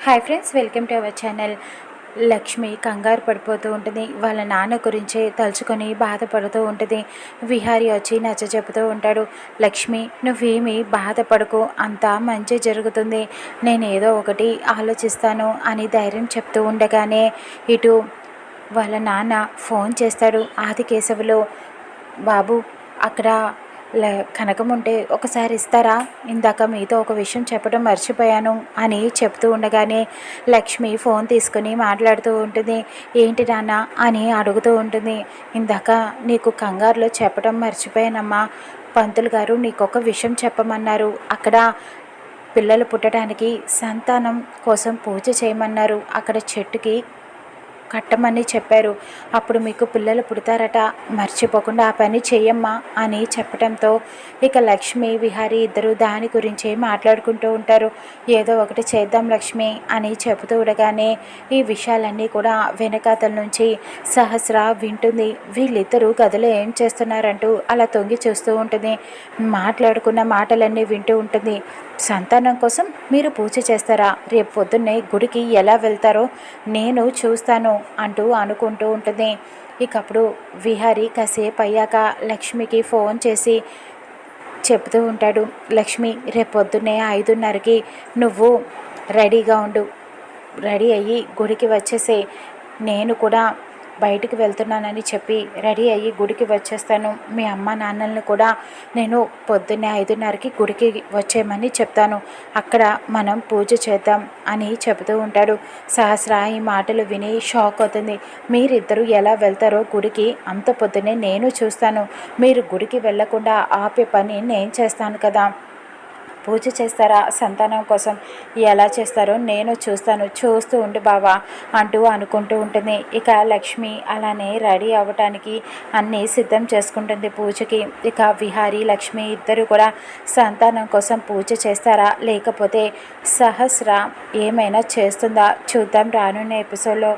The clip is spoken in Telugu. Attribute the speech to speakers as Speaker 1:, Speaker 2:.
Speaker 1: Hi friends, welcome to our channel. Lakshmi కంగారు పడిపోతూ ఉంటుంది. వాళ్ళ నాన్న గురించి తలుచుకొని బాధపడుతూ ఉంటుంది. విహారీ వచ్చి చెబుతూ ఉంటాడు. లక్ష్మి, నువ్వేమీ బాధపడకు, అంతా మంచి జరుగుతుంది, నేను ఏదో ఒకటి ఆలోచిస్తాను అని ధైర్యం చెప్తూ ఉండగానే ఇటు వాళ్ళ నాన్న ఫోన్ చేస్తాడు. ఆదికేశవులు, బాబు అక్కడ కనకం ఉంటే ఒకసారి ఇస్తారా, ఇందాక మీతో ఒక విషయం చెప్పడం మర్చిపోయాను అని చెప్తూ ఉండగానే లక్ష్మి ఫోన్ తీసుకుని మాట్లాడుతూ ఉంటుంది. ఏంటి నాన్న అని అడుగుతూ ఉంటుంది. ఇందాక నీకు కంగారులో చెప్పడం మర్చిపోయానమ్మా, పంతులు గారు నీకొక విషయం చెప్పమన్నారు. అక్కడ పిల్లలు పుట్టడానికి సంతానం కోసం పూజ చేయమన్నారు. అక్కడ చెట్టుకి కట్టమని చెప్పారు. అప్పుడు మీకు పిల్లలు పుడతారట, మర్చిపోకుండా ఆ పని చెయ్యమ్మా అని చెప్పడంతో ఇక లక్ష్మి విహారీ ఇద్దరు దాని గురించి మాట్లాడుకుంటూ ఉంటారు. ఏదో ఒకటి చేద్దాం లక్ష్మి అని చెబుతూ ఉండగానే ఈ విషయాలన్నీ కూడా వెనకాతల నుంచి సహస్ర వింటుంది. వీళ్ళిద్దరూ గదిలో ఏం చేస్తున్నారంటూ అలా తొంగి చూస్తూ ఉంటుంది. మాట్లాడుకున్న మాటలన్నీ వింటూ ఉంటుంది. సంతానం కోసం మీరు పూజ చేస్తారా, రేపు పొద్దున్నే గుడికి ఎలా వెళ్తారో నేను చూస్తాను అంటూ అనుకుంటూ ఉంటుంది. ఇకప్పుడు విహారీ కాసేపు అయ్యాక లక్ష్మికి ఫోన్ చేసి చెప్తూ ఉంటాడు. లక్ష్మి, రేపు పొద్దున్నే 5:30కి నువ్వు రెడీగా ఉండు, రెడీ అయ్యి గుడికి వచ్చేసే, నేను కూడా బయటికి వెళ్తున్నానని చెప్పి రెడీ అయ్యి గుడికి వచ్చేస్తాను. మీ అమ్మ నాన్నల్ని కూడా నేను పొద్దున్నే 5:30కి గుడికి వచ్చేయమని చెప్తాను, అక్కడ మనం పూజ చేద్దాం అని చెబుతూ ఉంటాడు. సహస్ర ఈ మాటలు విని షాక్ అవుతుంది. మీరిద్దరూ ఎలా వెళ్తారో గుడికి, అంత పొద్దున్నే నేను చూస్తాను, మీరు గుడికి వెళ్లకుండా ఆపే పని నేను చేస్తాను కదా, పూజ చేస్తారా సంతానం కోసం, ఎలా చేస్తారో నేను చూస్తాను, చూస్తూ ఉండు బావా అంటూ అనుకుంటూ ఉంటుంది. ఇక లక్ష్మి అలానే రెడీ అవ్వటానికి అన్నీ సిద్ధం చేసుకుంటుంది పూజకి. ఇక విహారీ లక్ష్మి ఇద్దరు కూడా సంతానం కోసం పూజ చేస్తారా, లేకపోతే సహస్ర ఏమైనా చేస్తుందా చూద్దాం రానున్న ఎపిసోడ్లో.